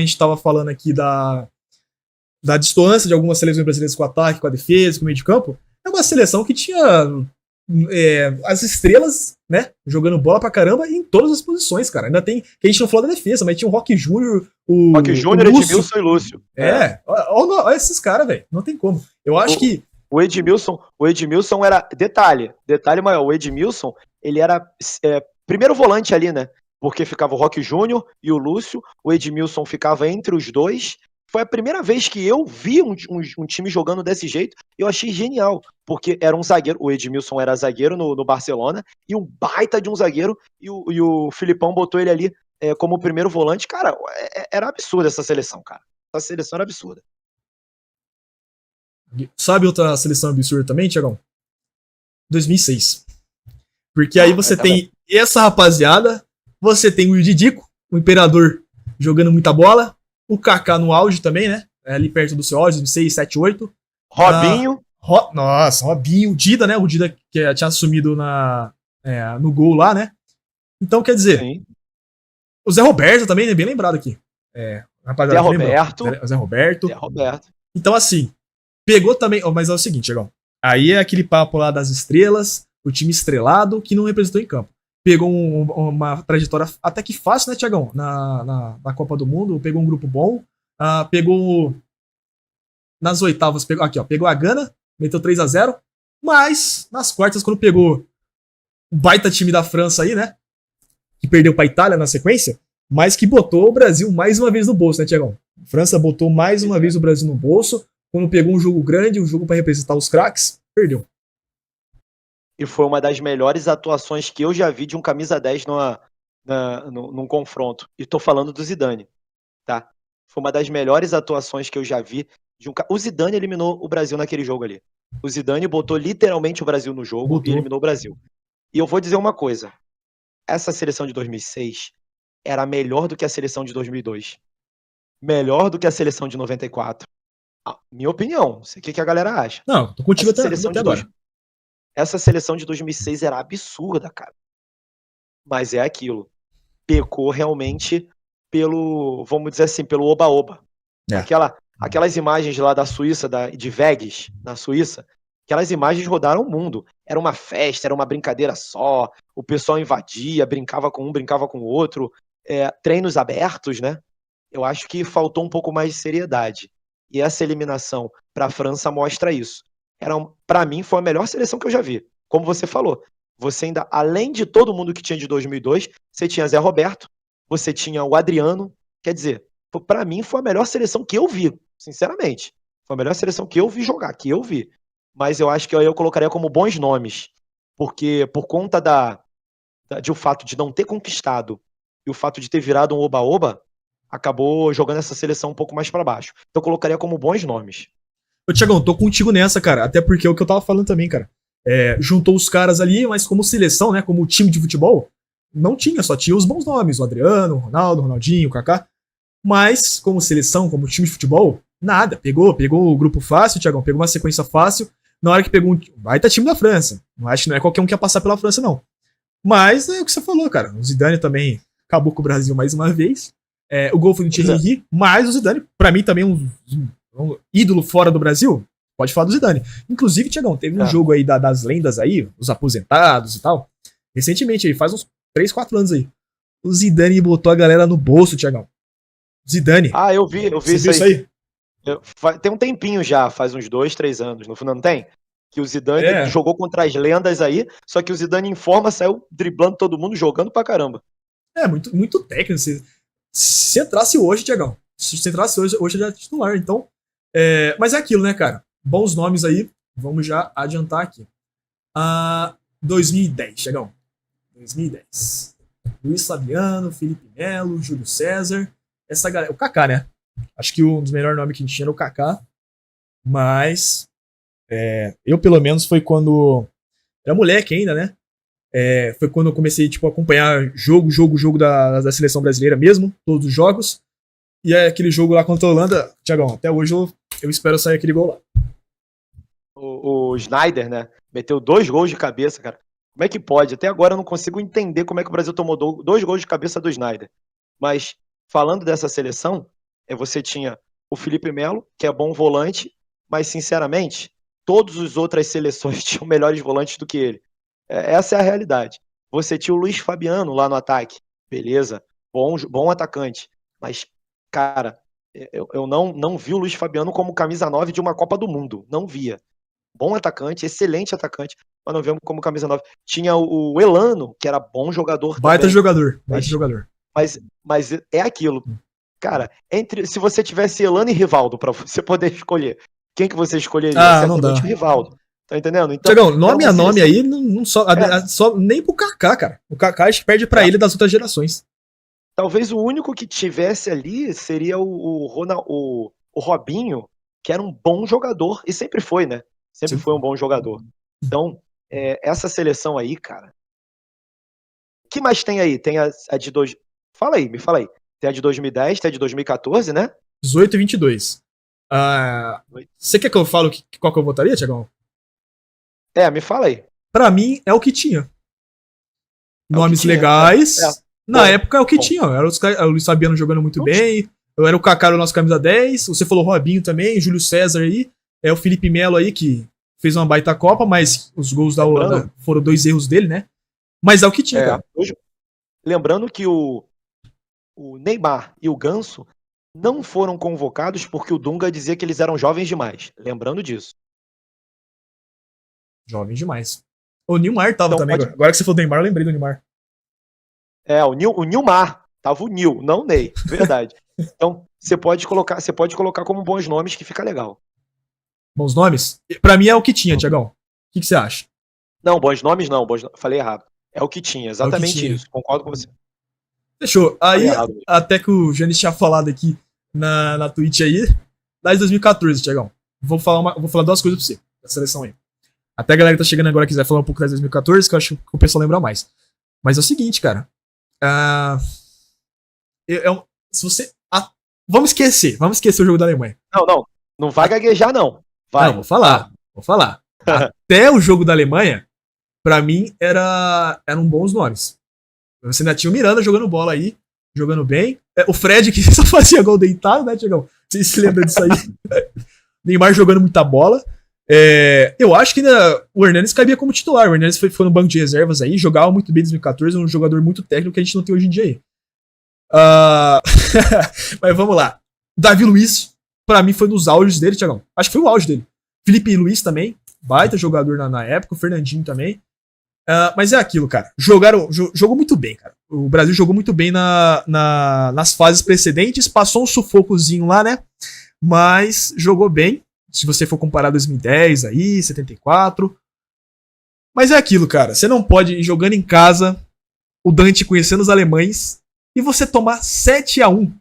gente tava falando aqui da distância de algumas seleções brasileiras com o ataque, com a defesa, com o meio de campo, é uma seleção que tinha as estrelas, né, jogando bola pra caramba em todas as posições, cara. Ainda tem, que a gente não falou da defesa, mas tinha o Roque Júnior, o Edmilson e Lúcio. Olha esses caras, velho. Não tem como. Eu acho que o Edmilson era, detalhe maior, o Edmilson, ele era primeiro volante ali, né? Porque ficava o Roque Júnior e o Lúcio, o Edmilson ficava entre os dois. Foi a primeira vez que eu vi um time jogando desse jeito, e eu achei genial, porque era um zagueiro, o Edmilson era zagueiro no Barcelona, e um baita de um zagueiro, e o Filipão botou ele ali como primeiro volante. Cara, era absurda essa seleção, cara. Essa seleção era absurda. Sabe outra seleção absurda também, Thiagão? 2006. Porque aí você tem essa rapaziada, você tem o Didico, o Imperador, jogando muita bola, o Kaká no auge também, né? Ali perto do seu auge, 2006, 7, 8. Robinho. Nossa, Robinho, o Dida, né? O Dida que tinha assumido no gol lá, né? Então, quer dizer, sim. O Zé Roberto também, né? Bem lembrado aqui. Zé Roberto. Zé Roberto. Então, assim, pegou também. Mas é o seguinte, Tiagão. Aí é aquele papo lá das estrelas, o time estrelado que não representou em campo. Pegou uma trajetória até que fácil, né, Tiagão? Na Copa do Mundo, pegou um grupo bom. Pegou nas oitavas, pegou a Gana, meteu 3-0. Mas nas quartas, quando pegou o baita time da França aí, né? Que perdeu pra Itália na sequência, mas que botou o Brasil mais uma vez no bolso, né, Tiagão? A França botou mais uma vez o Brasil no bolso. Quando pegou um jogo grande, um jogo para representar os craques, perdeu. E foi uma das melhores atuações que eu já vi de um camisa 10 num confronto. E tô falando do Zidane, tá? Foi uma das melhores atuações que eu já vi. O Zidane eliminou o Brasil naquele jogo ali. O Zidane botou literalmente o Brasil no jogo e eliminou o Brasil. E eu vou dizer uma coisa. Essa seleção de 2006 era melhor do que a seleção de 2002. Melhor do que a seleção de 94. Minha opinião. Não sei o que a galera acha. Não, tô contigo Essa até seleção, agora. essa seleção de 2006 era absurda, cara. Mas é aquilo. Pecou realmente pelo, vamos dizer assim, pelo oba-oba. É. Aquelas imagens lá da Suíça, de Vegas, na Suíça, aquelas imagens rodaram o mundo. Era uma festa, era uma brincadeira só, o pessoal invadia, brincava com um, brincava com o outro, treinos abertos, né? Eu acho que faltou um pouco mais de seriedade. E essa eliminação para a França mostra isso. Para mim, foi a melhor seleção que eu já vi. Como você falou, você ainda, além de todo mundo que tinha de 2002, você tinha Zé Roberto, você tinha o Adriano, quer dizer, para mim foi a melhor seleção que eu vi, sinceramente. Foi a melhor seleção que eu vi jogar, que eu vi. Mas eu acho que eu colocaria como bons nomes, porque por conta de o fato de não ter conquistado e o fato de ter virado um oba-oba, acabou jogando essa seleção um pouco mais para baixo. Então eu colocaria como bons nomes. Ô, Thiagão, tô contigo nessa, cara. Até porque é o que eu tava falando também, cara. Juntou os caras ali, mas como seleção, né? Como time de futebol, não tinha, só tinha os bons nomes. O Adriano, o Ronaldo, o Ronaldinho, o Kaká. Mas, como seleção, como time de futebol, nada. Pegou o grupo fácil, Thiagão, pegou uma sequência fácil. Na hora que pegou baita time da França. Não acho que não é qualquer um que ia passar pela França, não. Mas é o que você falou, cara. O Zidane também acabou com o Brasil mais uma vez. O gol foi do Thierry Henry, mas o Zidane, pra mim, também um ídolo fora do Brasil. Pode falar do Zidane. Inclusive, Thiagão, teve um jogo aí das lendas aí, os aposentados e tal. Recentemente aí, faz uns 3, 4 anos aí. O Zidane botou a galera no bolso, Thiagão. Zidane. Ah, eu vi isso aí. Tem um tempinho já, faz uns 2, 3 anos, no final não tem? Que o Zidane jogou contra as lendas aí, só que o Zidane em forma saiu driblando todo mundo, jogando pra caramba. Muito, muito técnico. Se entrasse hoje, Thiagão, se entrasse hoje já é titular, então. Mas é aquilo, né, cara? Bons nomes aí, vamos já adiantar aqui. 2010, Thiagão. 2010. Luiz Fabiano, Felipe Melo, Júlio César. Essa galera. O Kaká, né? Acho que um dos melhores nomes que a gente tinha era o Kaká. Mas. Eu, pelo menos, foi quando. Era moleque ainda, né? Foi quando eu comecei tipo, a acompanhar jogo da seleção brasileira mesmo, todos os jogos. E aquele jogo lá contra a Holanda, Thiagão, até hoje eu espero sair aquele gol lá. O Sneijder, né? Meteu 2 gols de cabeça, cara. Como é que pode? Até agora eu não consigo entender como é que o Brasil tomou 2 gols de cabeça do Sneijder. Mas, falando dessa seleção, você tinha o Felipe Melo, que é bom volante, mas, sinceramente, todas as outras seleções tinham melhores volantes do que ele. Essa é a realidade. Você tinha o Luiz Fabiano lá no ataque. Beleza, bom atacante. Mas, cara, eu não vi o Luiz Fabiano como camisa 9 de uma Copa do Mundo. Não via. Bom atacante, excelente atacante, mas não vemos como camisa 9. Tinha o Elano, que era bom jogador baita também. Jogador. Mas é aquilo. Cara, se você tivesse Elano e Rivaldo pra você poder escolher, quem que você escolheria? Não dá. O Rivaldo. Tá entendendo? Então, Tiagão, nome a nome aí, não só nem pro Kaká, cara. O Kaká acho que perde pra ele das outras gerações. Talvez o único que tivesse ali seria o Robinho, que era um bom jogador, e sempre foi, né? Sempre foi um bom jogador. Então, essa seleção aí, cara. O que mais tem aí? Tem a de Fala aí, me fala aí. Tem a de 2010, tem a de 2014, né? 18 e 22. Você quer que eu fale qual que eu votaria, Tiagão? Me fala aí. Pra mim, é o que tinha. Nomes legais. Na época é o que tinha. Era o Luiz Fabiano jogando muito bem. Eu era o Kaká, o nosso camisa 10. Você falou Robinho também, Júlio César aí. O Felipe Melo aí, que fez uma baita Copa, mas os gols da Holanda foram 2 erros dele, né? Mas é o que tinha, cara. Lembrando que o Neymar e o Ganso não foram convocados porque o Dunga dizia que eles eram jovens demais. Lembrando disso. Jovens demais. O Nilmar tava também. Agora que você falou do Neymar, eu lembrei do Neymar. O Nilmar. Tava o Nil, não o Ney. Verdade. Então, você pode colocar como bons nomes que fica legal. Bons nomes? Pra mim é o que tinha, Tiagão. O que você acha? Não, bons nomes não. Falei errado. É o que tinha, exatamente isso. Concordo com você. Fechou. Aí, até que o Janis tinha falado aqui na Twitch aí, das 2014, Tiagão. Vou falar 2 coisas pra você, da seleção aí. Até a galera que tá chegando agora quiser falar um pouco da 2014, que eu acho que o pessoal lembra mais. Mas é o seguinte, cara. Se você. Vamos esquecer o jogo da Alemanha. Não vai gaguejar, não. Vai. Não, vou falar. Até o jogo da Alemanha, pra mim, eram bons nomes. Você ainda tinha o Miranda jogando bola aí, jogando bem. O Fred, que só fazia gol deitado, né, Tiagão? Vocês se lembram disso aí? Neymar jogando muita bola. Eu acho que ainda o Hernanes cabia como titular. O Hernanes foi no banco de reservas aí, jogava muito bem em 2014, um jogador muito técnico que a gente não tem hoje em dia aí. Mas vamos lá. Davi Luiz, pra mim, foi nos auges dele, Tiagão. Acho que foi o auge dele. Felipe Luiz também, baita jogador na época. O Fernandinho também. Mas é aquilo, cara. Jogou muito bem, cara. O Brasil jogou muito bem nas fases precedentes. Passou um sufocozinho lá, né? Mas jogou bem. Se você for comparar 2010 aí, 74. Mas é aquilo, cara. Você não pode ir jogando em casa, o Dante conhecendo os alemães, e você tomar 7-1.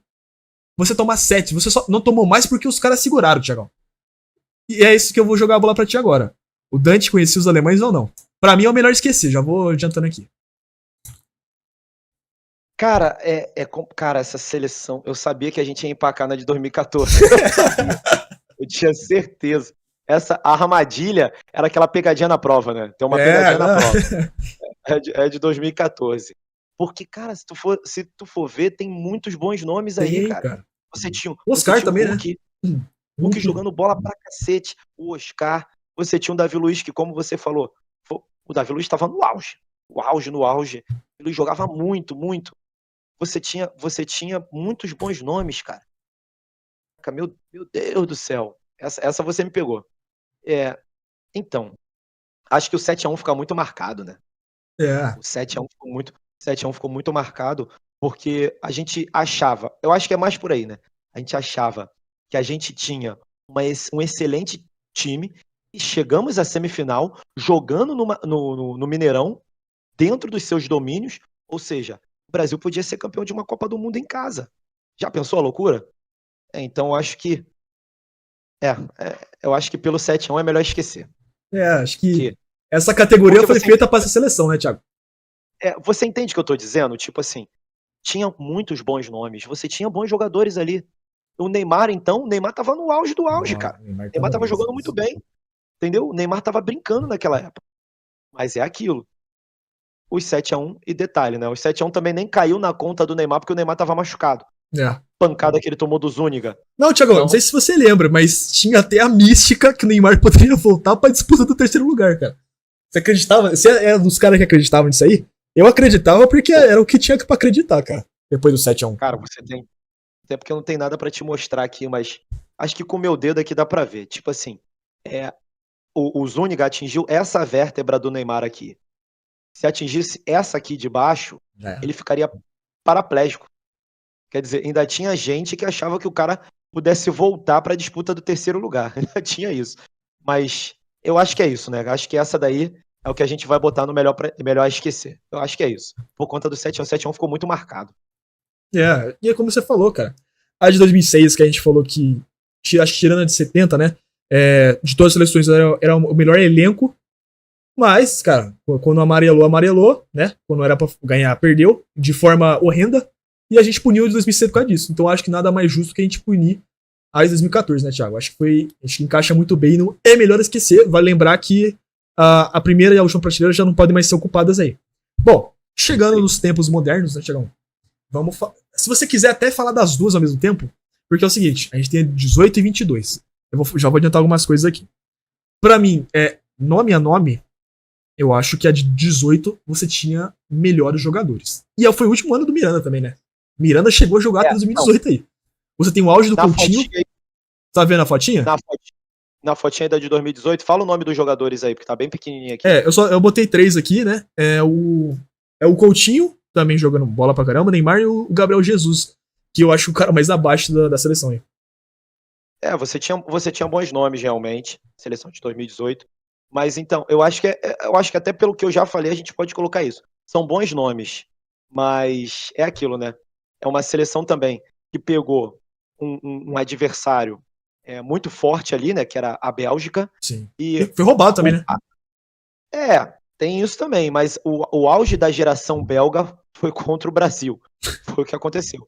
Você tomar 7. Você só não tomou mais porque os caras seguraram, Thiagão. E é isso que eu vou jogar a bola pra ti agora. O Dante conhecia os alemães ou não? Pra mim é o melhor esquecer. Já vou adiantando aqui. Cara, cara, essa seleção... Eu sabia que a gente ia empacar na de 2014. Eu tinha certeza. Essa armadilha era aquela pegadinha na prova, né? Tem uma pegadinha na prova. É de 2014. Porque, cara, se tu for ver, tem muitos bons nomes aí, cara. Você tinha Oscar também, Hulk, né? Hulk jogando bola pra cacete. O Oscar. Você tinha o Davi Luiz, que, como você falou, o Davi Luiz estava no auge. No auge. Ele jogava muito, muito. Você tinha muitos bons nomes, cara. Meu Deus do céu. Essa você me pegou. Então, acho que o 7-1 fica muito marcado, né? O 7-1 ficou muito marcado porque a gente achava, eu acho que é mais por aí, né? A gente achava que a gente tinha um excelente time e chegamos à semifinal jogando no Mineirão, dentro dos seus domínios, ou seja, o Brasil podia ser campeão de uma Copa do Mundo em casa. Já pensou a loucura? Então eu acho que eu acho que pelo 7-1 é melhor esquecer. Acho que essa categoria foi feita para essa seleção, né, Thiago? Você entende o que eu tô dizendo? Tipo assim, tinha muitos bons nomes, você tinha bons jogadores ali. O Neymar, então, o Neymar tava no auge do auge, cara. O Neymar tava jogando muito bem, entendeu? O Neymar tava brincando naquela época. Mas é aquilo. Os 7-1, e detalhe, né? Os 7-1 também nem caiu na conta do Neymar, porque o Neymar tava machucado. Pancada que ele tomou do Zúñiga. Não, Thiago, não sei se você lembra, mas tinha até a mística que o Neymar poderia voltar pra disputa do terceiro lugar, cara. Você acreditava? Você é dos caras que acreditavam nisso aí? Eu acreditava porque era o que tinha pra acreditar, cara. Depois do 7-1. Cara, você tem. Até porque não tem nada pra te mostrar aqui, mas acho que com o meu dedo aqui dá pra ver. Tipo assim, o Zúñiga atingiu essa vértebra do Neymar aqui. Se atingisse essa aqui de baixo, ele ficaria paraplégico. Quer dizer, ainda tinha gente que achava que o cara pudesse voltar pra disputa do terceiro lugar. Ainda tinha isso. Mas eu acho que é isso, né? Acho que essa daí é o que a gente vai botar no melhor a esquecer. Eu acho que é isso. Por conta do 7-1, o 7-1 ficou muito marcado. E é como você falou, cara. A de 2006, que a gente falou que, acho que tirando a de 70, né? De todas as seleções era o melhor elenco. Mas, cara, quando amarelou, né? Quando era pra ganhar, perdeu. De forma horrenda. E a gente puniu de 2006 por causa disso. Então acho que nada mais justo que a gente punir a de 2014, né, Thiago? Acho que encaixa muito bem. Não é melhor esquecer. Vale lembrar que a primeira e a última prateleira já não podem mais ser ocupadas aí. Bom, chegando nos tempos modernos, né, Thiagão? Se você quiser até falar das duas ao mesmo tempo, porque é o seguinte, a gente tem 18 e 22. Já vou adiantar algumas coisas aqui. Pra mim, nome a nome, eu acho que a de 18 você tinha melhores jogadores. E foi o último ano do Miranda também, né? Miranda chegou a jogar até 2018 aí. Você tem o auge do Coutinho. Tá vendo a fotinha? Na fotinha da de 2018, fala o nome dos jogadores aí, porque tá bem pequenininho aqui. Eu botei 3 aqui, né? É o Coutinho, também jogando bola pra caramba, Neymar e o Gabriel Jesus, que eu acho o cara mais abaixo da seleção aí. Você tinha bons nomes, realmente, seleção de 2018. Mas então, eu acho que até pelo que eu já falei, a gente pode colocar isso. São bons nomes, mas é aquilo, né? É uma seleção também que pegou um adversário muito forte ali, né? Que era a Bélgica. Sim. E foi roubado também, né? Tem isso também, mas o auge da geração belga foi contra o Brasil. Foi o que aconteceu.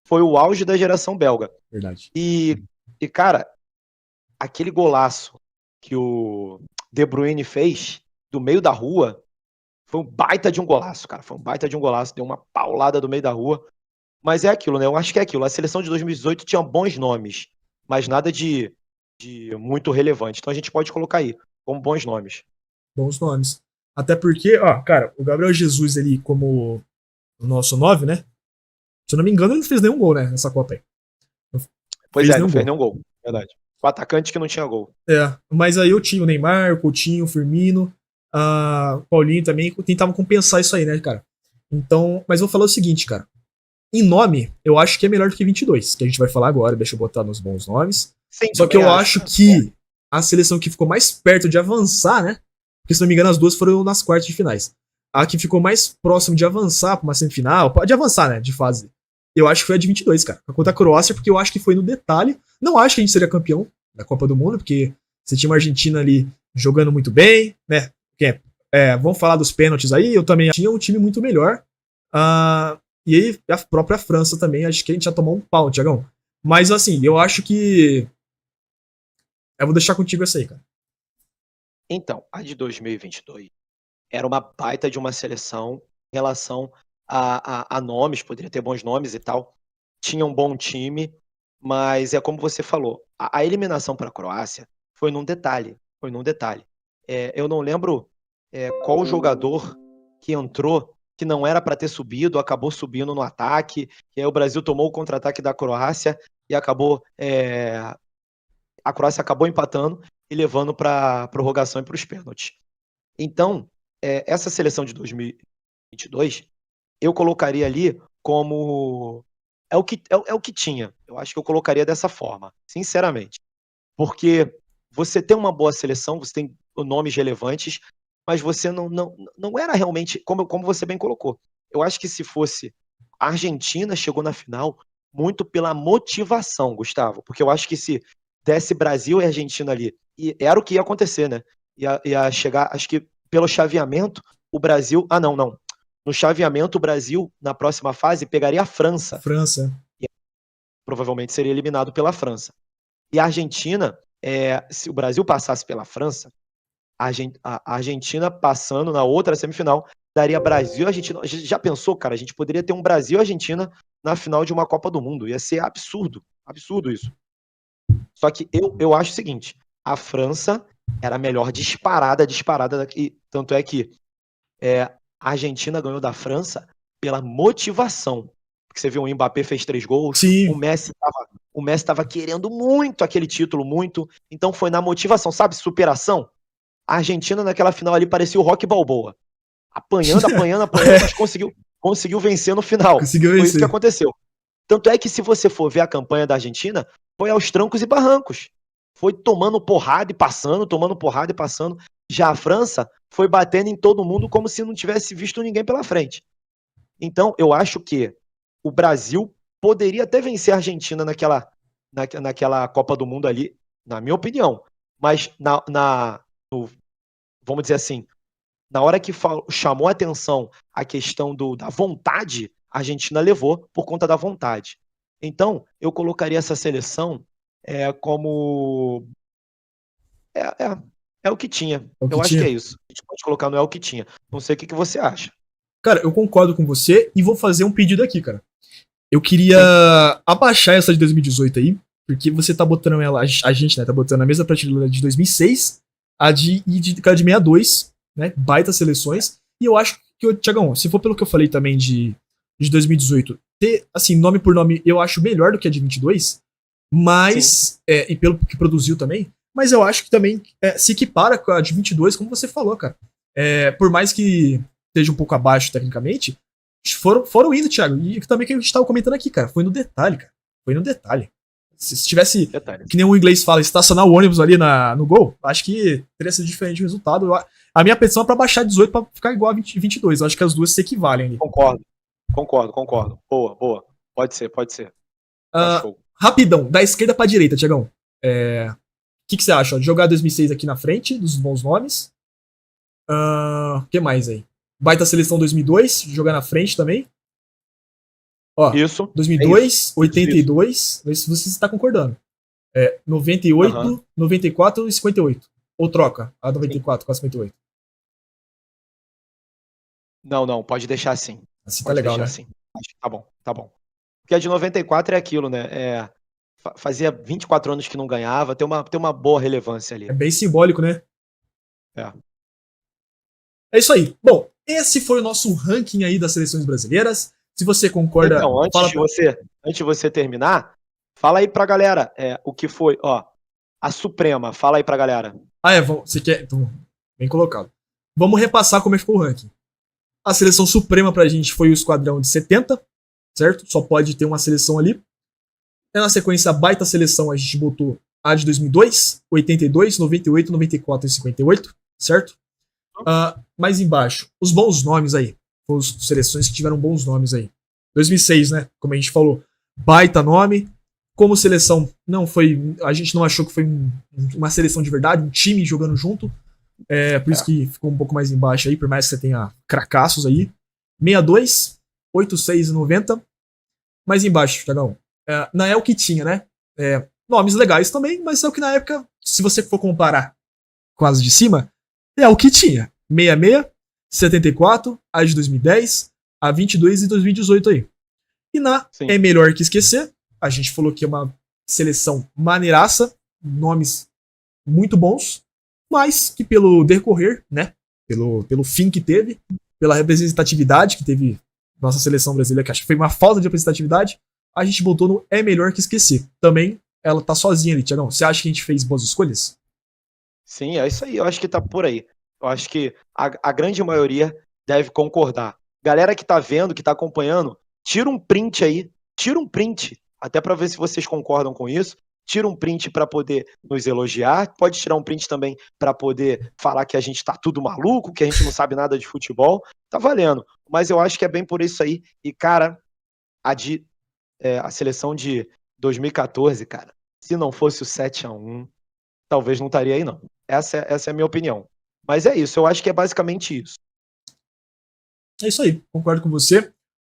Foi o auge da geração belga. Verdade. E cara, aquele golaço que o De Bruyne fez do meio da rua foi um baita de um golaço, cara. Foi um baita de um golaço, deu uma paulada do meio da rua. Mas é aquilo, né? Eu acho que é aquilo. A seleção de 2018 tinha bons nomes, mas nada de muito relevante. Então a gente pode colocar aí como bons nomes. Bons nomes. Até porque, ó, cara, o Gabriel Jesus ali como o nosso 9, né? Se eu não me engano, ele não fez nenhum gol, né? Nessa Copa aí. Pois Fez não nenhum fez gol. nenhum gol. Verdade. O atacante que não tinha gol. Mas aí eu tinha o Neymar, o Coutinho, o Firmino, o Paulinho também, tentavam compensar isso aí, né, cara? Então, mas eu vou falar o seguinte, cara. Em nome, eu acho que é melhor do que 22, que a gente vai falar agora, deixa eu botar nos bons nomes. Sim, Só que eu acho cara. que a seleção que ficou mais perto de avançar, né? Porque se não me engano, as duas foram nas quartas de finais. A que ficou mais próximo de avançar pra uma semifinal, de avançar, né? De fase. Eu acho que foi a de 22, cara. Contra a Croácia, porque eu acho que foi no detalhe. Não acho que a gente seria campeão da Copa do Mundo, porque você tinha uma Argentina ali jogando muito bem, né? Vamos falar dos pênaltis aí. Eu também tinha um time muito melhor. E aí, a própria França também, acho que a gente já tomou um pau, Tiagão. Mas assim, eu acho que. Eu vou deixar contigo essa aí, cara. Então, a de 2022 era uma baita de uma seleção em relação a nomes, poderia ter bons nomes e tal. Tinha um bom time, mas é como você falou, a eliminação para a Croácia foi num detalhe. Foi num detalhe. Eu não lembro qual jogador que entrou que não era para ter subido, acabou subindo no ataque, e aí o Brasil tomou o contra-ataque da Croácia e a Croácia acabou empatando e levando para a prorrogação e para os pênaltis. Então, essa seleção de 2022, eu colocaria ali como é o que tinha. Eu acho que eu colocaria dessa forma, sinceramente. Porque você tem uma boa seleção, você tem nomes relevantes, mas você não era realmente, como você bem colocou. Eu acho que se fosse a Argentina chegou na final muito pela motivação, Gustavo, porque eu acho que se desse Brasil e Argentina ali, e era o que ia acontecer, né? Ia chegar, acho que pelo chaveamento, o Brasil. Ah, não, não. No chaveamento, o Brasil, na próxima fase, pegaria a França. França. E provavelmente seria eliminado pela França. E a Argentina, se o Brasil passasse pela França, a Argentina passando na outra semifinal, daria Brasil e Argentina. Já pensou, cara? A gente poderia ter um Brasil e Argentina na final de uma Copa do Mundo. Ia ser absurdo. Absurdo isso. Só que eu acho o seguinte: a França era a melhor disparada, e tanto é que a Argentina ganhou da França pela motivação. Porque você viu, o Mbappé fez 3 gols, Sim. o Messi estava querendo muito aquele título, muito. Então foi na motivação, sabe? Superação. A Argentina naquela final ali parecia o Rock Balboa. Apanhando, mas conseguiu vencer no final. Conseguiu Foi isso que vencer. aconteceu. Tanto é que se você for ver a campanha da Argentina, foi aos trancos e barrancos. Foi tomando porrada e passando, tomando porrada e passando. Já a França foi batendo em todo mundo como se não tivesse visto ninguém pela frente. Então, eu acho que o Brasil poderia até vencer a Argentina naquela Copa do Mundo ali, na minha opinião. Mas, vamos dizer assim, na hora que chamou a atenção a questão da vontade, a Argentina levou por conta da vontade. Então, eu colocaria essa seleção como. É, é, é o que tinha. É o que Eu acho que tinha. é isso. A gente pode colocar no é o que tinha. Não sei o que você acha. Cara, eu concordo com você e vou fazer um pedido aqui, cara. Eu queria Sim. abaixar essa de 2018 aí, porque você tá botando ela, a gente, né, tá botando na mesma prateleira de 2006, aquela de 62, né, baita seleções, e eu acho que, Tiagão, se for pelo que eu falei também de 2018, ter, assim, nome por nome, eu acho melhor do que a de 22, mas, e pelo que produziu também, mas eu acho que também se equipara com a de 22, como você falou, cara. Por mais que esteja um pouco abaixo tecnicamente, foram indo, Thiago. E também que a gente tava comentando aqui, cara. Foi no detalhe, cara. Foi no detalhe. Se tivesse, Detalhe. que nem o inglês fala, estacionar o ônibus ali no gol, acho que teria sido diferente o resultado. A minha petição é pra baixar 18 pra ficar igual a 22. Eu acho que as duas se equivalem ali. Concordo. Boa. Pode ser. Tá show. Rapidão, da esquerda pra direita, Tiagão. O que você acha? De jogar 2006 aqui na frente, dos bons nomes. O que mais aí? Baita seleção 2002, jogar na frente também. Ó, Isso. 2002, isso. 82, vê se você está concordando. 98, 94 e 58. Ou troca a 94 com a 58. Não, pode deixar assim. Assim tá Pode legal, deixar né? assim. Acho que tá bom. Porque a de 94 é aquilo, né? Fazia 24 anos que não ganhava, tem uma boa relevância ali. É bem simbólico, né? É. É isso aí. Bom, esse foi o nosso ranking aí das seleções brasileiras. Se você concorda, Então, antes de você terminar, fala aí pra galera o que foi, ó, a Suprema. Fala aí pra galera. Você quer? Então, bem colocado. Vamos repassar como é que ficou o ranking. A seleção suprema pra gente foi o esquadrão de 70, certo? Só pode ter uma seleção ali. Na sequência, a baita seleção, a gente botou a de 2002, 82, 98, 94 e 58, certo? Mais embaixo, os bons nomes aí. As seleções que tiveram bons nomes aí. 2006, né? Como a gente falou, baita nome. Como seleção, não foi. A gente não achou que foi uma seleção de verdade, um time jogando junto. Por isso que ficou um pouco mais embaixo aí, por mais que você tenha cracassos aí. 62, 86 e 90. Mais embaixo, Thiagão. Não é o que tinha, né? Nomes legais também, mas é o que na época, se você for comparar com as de cima, é o que tinha. 66, 74, a de 2010, a 22 e 2018 aí. E É Melhor Que Esquecer, a gente falou que é uma seleção maneiraça, nomes muito bons, mas que pelo decorrer, né, pelo fim que teve, pela representatividade que teve nossa seleção brasileira, que acho que foi uma falta de representatividade, a gente botou no É Melhor Que Esquecer. Também ela tá sozinha ali, Tiagão. Você acha que a gente fez boas escolhas? Sim, é isso aí. Eu acho que tá por aí. Eu acho que a grande maioria deve concordar. Galera que tá vendo, que tá acompanhando, tira um print aí. Tira um print, até para ver se vocês concordam com isso. Tira um print para poder nos elogiar. Pode tirar um print também para poder falar que a gente tá tudo maluco, que a gente não sabe nada de futebol. Tá valendo. Mas eu acho que é bem por isso aí. E, cara, a seleção de 2014, cara, se não fosse o 7-1, talvez não estaria aí, não. Essa é a minha opinião. Mas é isso, eu acho que é basicamente isso. É isso aí, concordo com você.